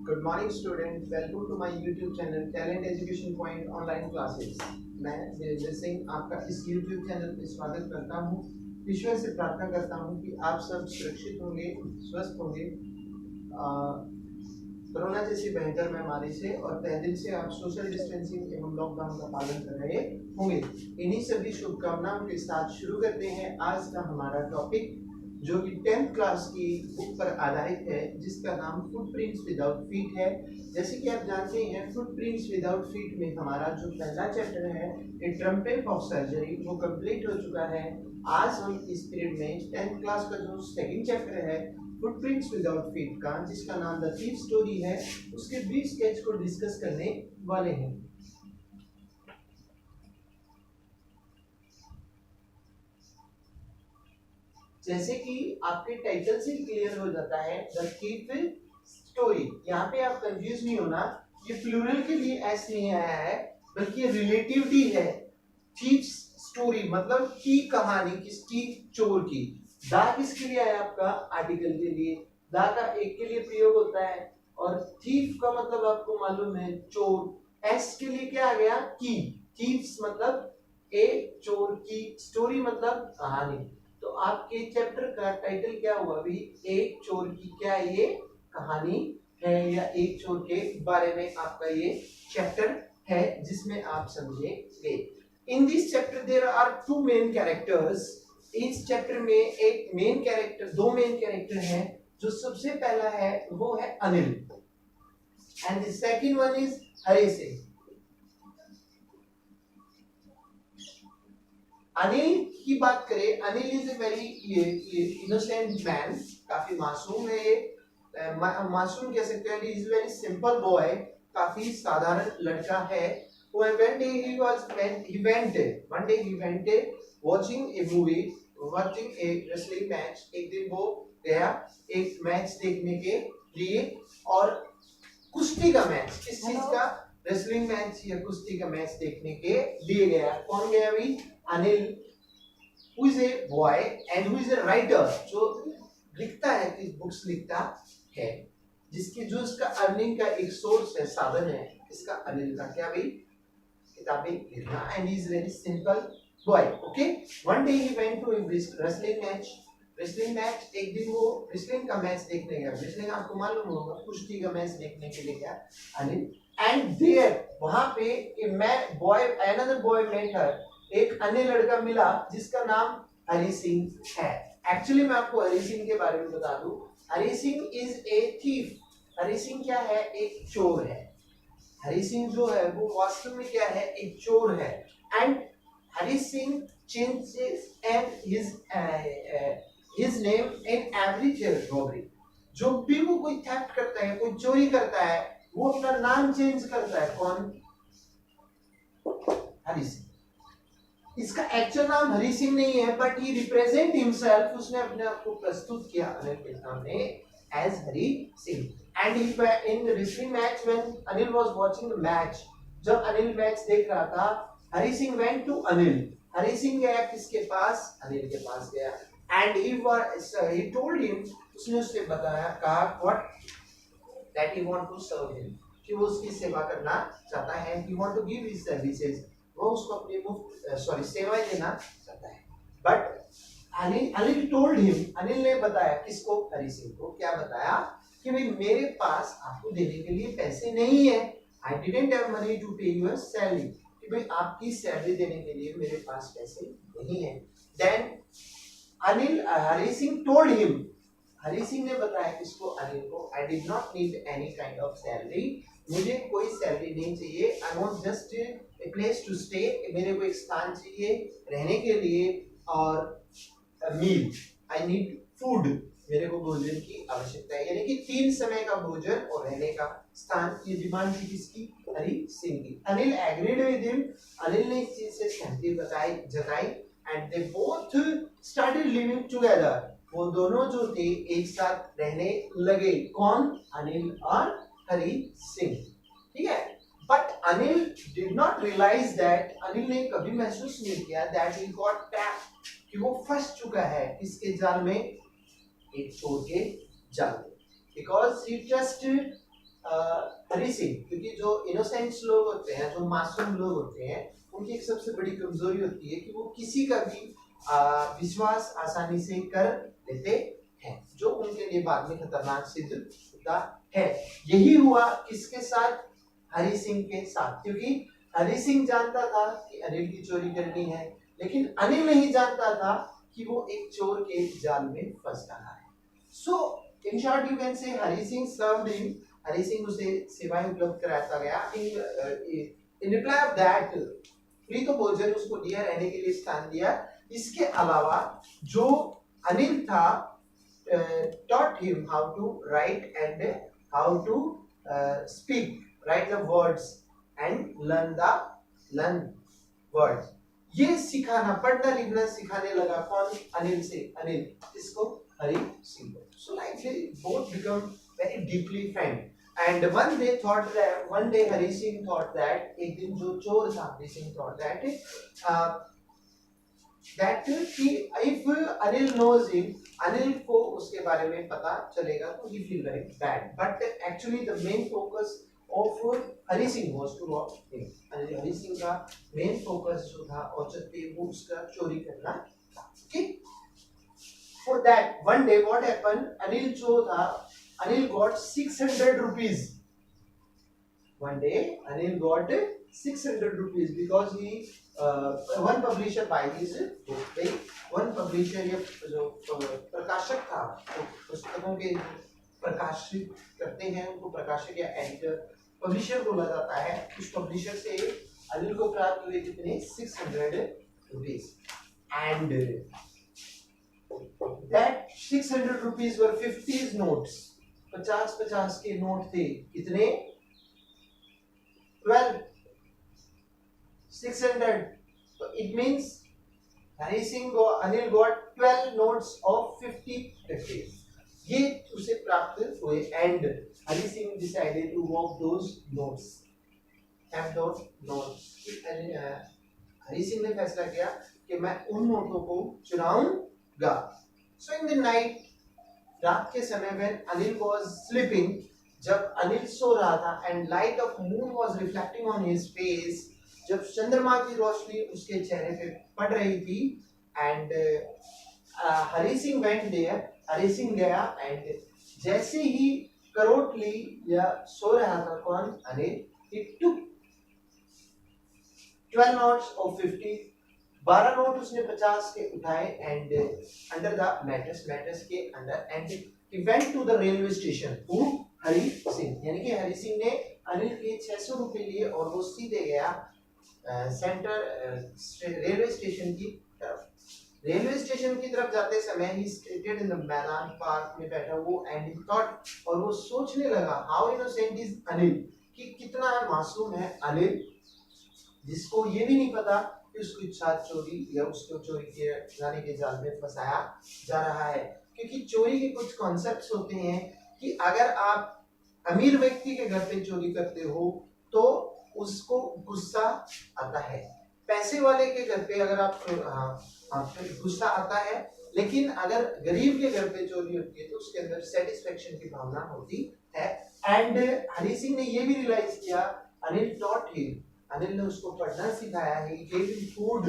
Good morning student, welcome to my YouTube channel talent education point online classes. मैं वीरेंद्र सिंह आपका इस YouTube channel पर स्वागत करता हूं। ईश्वर से प्रार्थना करता हूं कि आप सब सुरक्षित होंगे, स्वस्थ होंगे, कोरोना जैसी भयंकर बीमारी से और तहे दिल से आप सोशल डिस्टेंसिंग एवं लॉकडाउन का पालन कर रहे होंगे। इन्हीं सभी शुभकामनाओं के साथ शुरू करते हैं आज का हमारा टॉपिक, जो कि 10th क्लास की बुक पर आधारित है, जिसका नाम फुटप्रिंट्स विदाउट फीट है। जैसे कि आप जानते हैं, फुटप्रिंट्स विदाउट फीट में हमारा जो पहला चैप्टर है, ए ट्रम्पेट ऑफ सर्जरी, वो कंप्लीट हो चुका है। आज हम इस पीरियड में 10th क्लास का जो सेकंड चैप्टर है फुटप्रिंट्स विदाउट फीट का, जिसका नाम द थीफ स्टोरी है, उसके ब्रीफ स्केच को डिस्कस करने वाले हैं। जैसे कि आपके टाइटल से क्लियर हो जाता है, द थीफ स्टोरी। यहाँ पे आप कंफ्यूज नहीं होना, ये प्लूरल के लिए एस नहीं आया है, बल्कि ये रिलेटिविटी है। थीफ स्टोरी मतलब की कहानी, किसकी? चोर की। दा किसके लिए आया? आपका आर्टिकल के लिए। दा का एक के लिए प्रयोग होता है, और थीफ का मतलब आपको मालूम है चोर। एस के लिए क्या आ गया? की। थीफ्स मतलब एक चोर की, स्टोरी मतलब कहानी। तो आपके चैप्टर का टाइटल क्या हुआ अभी? एक चोर की क्या ये कहानी है, या एक चोर के बारे में आपका ये चैप्टर है, जिसमें आप समझेंगे। In this chapter there are two main characters. इस चैप्टर में एक मेन कैरेक्टर, दो मेन कैरेक्टर हैं। जो सबसे पहला है वो है Anil, and the second one is Hari Singh. Anil की बात करें, Anil is a very innocent man, काफी मासूम है ये, मासूम कह सकते हैं। इज वेरी सिंपल बॉय, काफी साधारण लड़का है। One day he went watching a movie, watching a wrestling match। एक दिन वो गया एक मैच देखने के लिए, और कुश्ती का मैच, किस चीज का? रेसलिंग मैच या कुश्ती का मैच देखने के लिए गया। कौन गया अभी? Anil, who is a boy and who is a writer, जो लिखता है, किस बुक्स लिखता है, जिसकी जो इसका अर्निंग का एक सोर्स है, साधन है, इसका अनिल का क्या भाई? किताबें लिखना। And he is very simple boy. Okay, one day he went to a wrestling match. Wrestling match, एक दिन वो रेसलिंग का मैच देखने गया। रेसलिंग आपको मालूम होगा, कुश्ती का मैच देखने के लिए गया अनिल। एंड देयर, वहां पे a man boy, another boy met her, एक अन्य लड़का मिला जिसका नाम हरी सिंह है। एक्चुअली मैं आपको हरी सिंह के बारे में बता दूं, Hari Singh is a thief. Hari Singh क्या है? एक चोर है। हरी सिंह जो है वो वास्तव में क्या है? एक चोर है। And Hari Singh changes and his name in every robbery. जो भी वो कोई थेफ्ट करता है, कोई चोरी करता है, वो अपना नाम चेंज करता है। कौन? हरी सिंह। इसका एक्चुअल नाम हरी सिंह नहीं है, बट ही रिप्रेजेंट हिमसेल्फ, उसने अपने आप को प्रस्तुत किया अनिल के सामने as Hari Singh. And he in the wrestling match, when Anil was watching the match, जब अनिल मैच देख रहा था, हरी सिंह went to अनिल। हरी सिंह गया किसके पास? अनिल के पास गया। And he told him, उसने उससे बताया, कहा what that he want to serve him, कि वो उसकी सेवा करना चाहता है। He want to give his services, वो उसको अपनी मुफ्त सेवाएं देना चाहता है। But Anil told him, Anil ने बताया किसको? हरी सिंह को। क्या बताया? कि भाई मेरे पास आपको देने के लिए पैसे नहीं है। I didn't have money to pay your salary, कि भाई आपकी सैलरी देने के लिए मेरे पास पैसे नहीं है। Then Hari Singh told him, Hari Singh ने बताया किसको? अनिल को, I did not need any kind of salary, मुझे कोई सैलरी नहीं चाहिए। I want just a place to stay, मेरे को एक स्थान चाहिए रहने के लिए, और मील, I need food, मेरे को भोजन की आवश्यकता है, यानी कि 3 समय का भोजन और रहने का स्थान। ये डिमांड थी किसकी? हरी सिंह की। Anil agreed with him, Anil ने इस चीज से सहमति जताई। And they both started living together, वो दोनों जो थे एक साथ रहने लगे। कौन? अनिल और हरी सिंह। ठीक है। But Anil did not realise that, Anil ने कभी महसूस नहीं किया दैट ही गॉट ट्रैप्ड, कि वो फंस चुका है किसके जाल में? एक चोर के जाल में। Because he trusted Hari Singh, क्योंकि जो इनोसेंट्स लोग होते हैं, जो मासूम लोग होते हैं, उनकी एक सबसे बड़ी कमजोरी होती है कि वो किसी का भी विश्वास आसानी से कर लेते हैं, जो उनके लिए बाद में खतरनाक सिद्ध होता है। यही हुआ किसके साथ? हरी सिंह के साथ, क्योंकि हरी सिंह जानता था कि अनिल की चोरी करनी है, लेकिन अनिल नहीं जानता था कि वो एक चोर के जाल में फंस रहा है। So in short you can say Hari Singh served him, Hari Singh उसे सेवाएं उपलब्ध कराता गया। In reply of that, free तो भोजन उसको दिया, रहने के लिए स्थान दिया। इसके अलावा जो अनिल था taught him how to write and how to speak, write the words and learn words। ये सिखाना, पढ़ना लिखना सिखाने लगा कौन? अनिल से। अनिल इसको हरी सिंह को। So like they both become very deeply friend and one day Hari Singh thought that, एक दिन जो चोर था हरी सिंह thought that कि if Anil knows him, Anil को उसके बारे में पता चलेगा तो he feel very bad, but actually the main focus of Hari Singh was to rob him। Hari Singh का मेन फोकस जो था औचक पे वो उसका चोरी करना था। Okay? For that one day what happened, Anil जो था, Anil got 600 rupees। One day Anil got 600 rupees because he one publisher buy his book। one publisher ये जो प्रकाशक था, पुस्तकों के प्रकाशित करते हैं उनको प्रकाशक या एडिटर, पब्लिशर बोला जाता है। उस पब्लिशर से अनिल को प्राप्त हुए कितने? 600 rupees and that 600 rupees were 50 notes। 50 के नोट थे। कितने? 12, 600। So it means Anil got 12 notes of 50 rupees। ये उसे प्राप्त हुए and Hari Singh decided to walk those notes, have those notes। Hari Singh ने फैसला किया कि मैं उन नोटों को चुराऊंगा। So in the night, रात के समय when Anil was sleeping, जब अनिल सो रहा था and light of moon was reflecting on his face, जब चंद्रमा की रोशनी उसके चेहरे पे पड़ रही थी and Hari Singh went there, Hari Singh गया and जैसे ही करोटली या सो रहा था कौन? Anil, he took 12 notes of 50, 12 note उसने 50 के उठाए and under the mattress के अंदर and he went to the railway station। Hari Singh, यानी कि हरी सिंह ने अनिल के 600 रुपए लिए और वो सीधे गया रेलवे स्टेशन की तरफ। रेलवे स्टेशन की तरफ जाते समय ही स्टेटेड इन द मैदान पार्क में बैठा वो एंड ही थॉट, और वो सोचने लगा हाउ इनोसेंट इज अनिल, कि कितना मासूम है अनिल, जिसको ये भी नहीं पता कि उसको छात्र चोरी या उसको चोरी के जाने के जाल में फंसाया जा रहा है। क्योंकि चोरी के कुछ कॉन्सेप्ट्स होते हैं कि अगर आप अमीर व्यक्ति के घर पे चोरी करते हो तो उसको गुस्सा आता है, पैसे वाले के घर पे अगर आप गुस्सा आता है, लेकिन अगर गरीब के घर पे चोरी होती है तो उसके अंदर सेटिस्फेक्शन की भावना होती है। एंड हरी सिंह ने ये भी रियलाइज किया, अनिल टॉट हिम, अनिल ने उसको पढ़ना सिखाया है, ही गेव हिम फूड,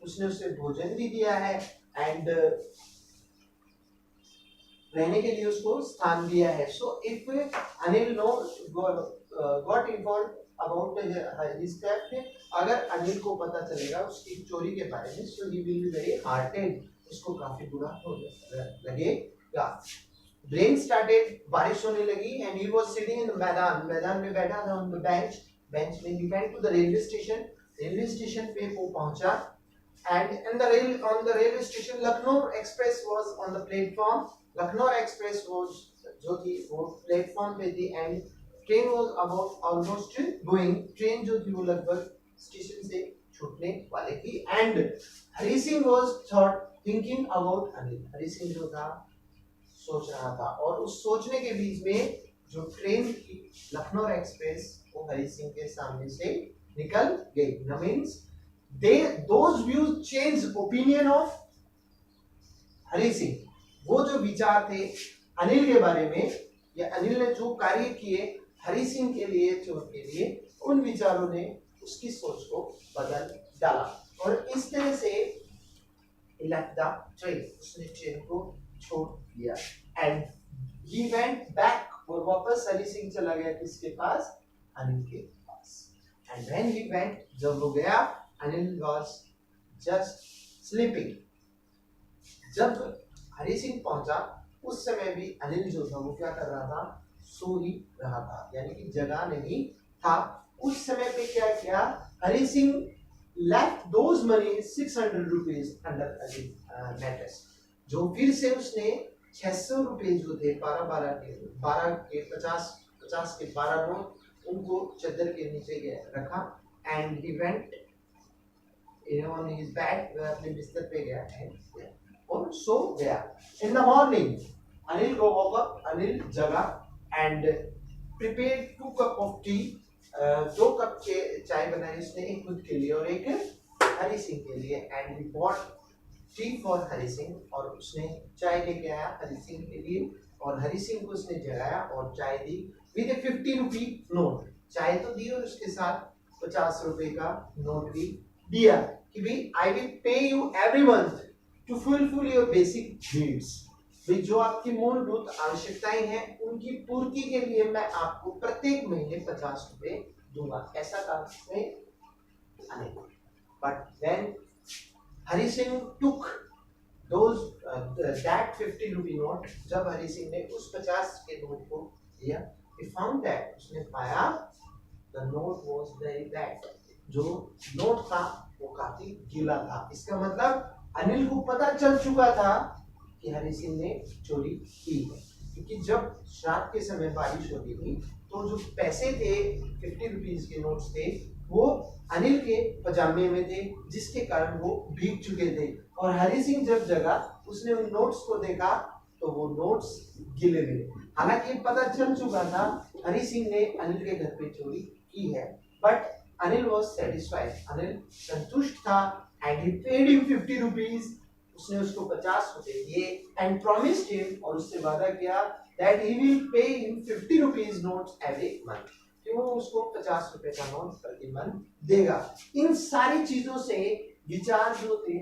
उसने उसे भोजन भी दिया है एंड रहने के लिए उसको स्थान दिया है। So if Anil know got informed about his theft, अगर अनिल को पता चलेगा उसकी चोरी के बारे में, so he will be very hearted, उसको काफी बुरा लगेगा। रेन स्टार्टेड, बारिश होने लगी and he was sitting in the maidan, मैदान में बैठा था ऑन द बेंच में। He went to the railway station, railway station पे वो पहुंचा and on the railway station Lucknow Express was on the platform। Lucknow Express was जो थी वो प्लेटफॉर्म पे थी and train was about almost going, train जो थी वो लगभग स्टेशन से छूटने वाली थी and Hari Singh was thinking about Anil, Hari Singh जो था सोच रहा था, और उस सोचने के बीच में जो ट्रेन थी लखनऊ एक्सप्रेस वो हरी सिंह के सामने से निकल गई। न means those views changed opinion of Hari Singh. वो जो विचार थे अनिल के बारे में या अनिल ने जो कार्य किए हरि सिंह के लिए, चोर के लिए, उन विचारों ने उसकी सोच को बदल डाला और इस तरह से left the train, उसने ट्रेन को छोड़ दिया and he went back, और वापस हरि सिंह चला गया किसके पास? अनिल के पास। and when he went, जब वो गया, अनिल was just sleeping। जब हरि सिंह पहुंचा उस समय भी अनिल जो था वो क्या कर रहा था? सो ही रहा था, यानी कि जगा नहीं था। उस समय पे क्या किया? Hari Singh left those money 600 rupees under Anil mattress। जो फिर से उसने 600 रुपए जो थे 12 के 50 के 12 नोट उनको चादर के नीचे रखा and he went on his bed, वह अपने बिस्तर पे गया और सो गया। In the morning, Anil go woke up, Anil जगा and prepared 2 cup of tea, 2 cup के चाय बनाई उसने, एक खुद के लिए और एक हरि सिंह के लिए। And he bought T for Hari Singh, और उसने चाय लेके आया हरि सिंह के लिए और हरि सिंह को उसने जगाया और चाय दी विद ए 50 रुपी नोट। चाय तो दी और उसके साथ 50 रुपए का नोट भी दिया कि भाई I will pay you every month to fulfil your basic needs. जो आपकी मूलभूत आवश्यकताएं हैं उनकी पूर्ति के लिए मैं आपको प्रत्येक महीने 50 रुपए दूंगा, ऐसा कहा उसने Anil. But when Hari Singh took that 50 rupee note, जब हरि सिंह ने उस 50 के नोट को लिया, he found that, उसने पाया the note was very bad, जो नोट था वो काफी गीला था। इसका मतलब अनिल को पता चल चुका था कि हरि सिंह ने चोरी की है, क्योंकि जब रात के समय बारिश हो रही थी तो जो पैसे थे 50 रुपीस के नोट्स थे वो अनिल के पजामे में थे, जिसके कारण वो भीग चुके थे। और हरि सिंह जब जगा उसने उन नोट्स को देखा तो वो नोट्स गिले थे। हालांकि पता चल चुका था हरि सिंह ने अनिल के घर पे चोरी की है, but Anil was satisfied, Anil संतुष्ट था and he paid him 50 rupees. उसने उसको 50 रुपए दिए एंड प्रॉमिस्ड हिम, और उससे वादा किया that he will pay him 50 rupees notes every month, कि वो उसको 50 रुपए का नोट प्रति मंथ देगा। इन सारी चीजों से विचार जो थे,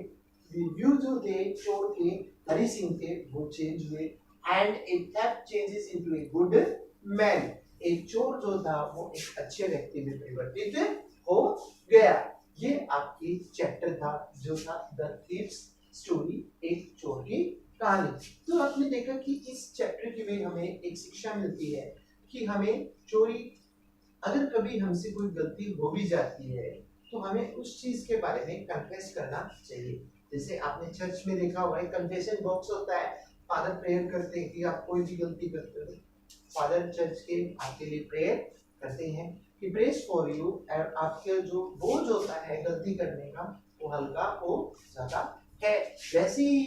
व्यू जो थे चोर के, हरि सिंह के, वो चेंज हुए and it theft changes into a good man. एक चोर जो था वो एक अच्छे व्यक्ति में परिवर्तित हो गया। ये आपकी चैप्टर था जो था द थीव्स स्टोरी, एक चोर की कहानी। तो आपने देखा कि इस चैप्टर की में हमें एक शिक्षा मिलती है कि हमें चोरी, अगर कभी हमसे कोई गलती हो भी जाती है तो हमें उस चीज के बारे में कन्फेस करना चाहिए। जैसे आपने चर्च में देखा हुआ है कन्फेशन बॉक्स होता है, फादर प्रेयर करते हैं कि आप कोई भी गलती करते हो, फादर चर्च के आपके लिए प्रेयर करते हैं कि प्रेस फॉर यू, और आपके जो बोझ होता है गलती करने का वो हल्का हो जाता है। वैसे ही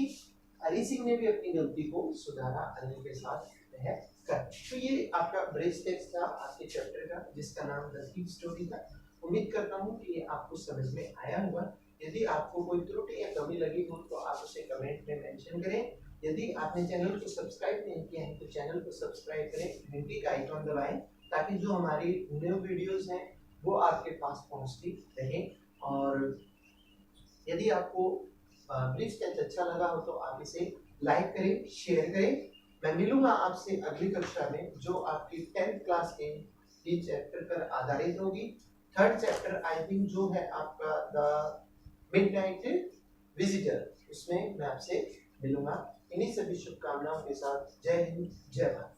हरि सिंह ने भी अपनी गलती को सुधारा अनिल के साथ रह कर। तो ये आपका ब्रेस टेक्स्ट था आपके चैप्टर का, जिसका नाम द थीव स्टोरी था। उम्मीद करता हूँ कि ये आपको समझ में आया होगा। यदि आपको कोई त्रुटि या कमी लगी हो तो आप उसे कमेंट में मेंशन करें। यदि आपने चैनल को सब्सक्राइब नहीं किया है तो चैनल को सब्सक्राइब करें, घंटी का आइकॉन दबाएं, ताकि जो हमारी न्यू वीडियोस हैं वो आपके पास पहुंचती रहे। और यदि आपको ब्रीफ टेक्स्ट अच्छा लगा हो तो आप इसे लाइक करें, शेयर करें। मैं मिलूंगा आपसे अगली कक्षा में जो आपकी 10th क्लास के ये चैप्टर पर आधारित होगी। 3rd चैप्टर आई थिंक जो है आपका द मिडनाइट विजिटर, उसमें मैं आपसे मिलूंगा। इन्हीं सभी शुभकामनाओं के साथ जय हिंद, जय भारत।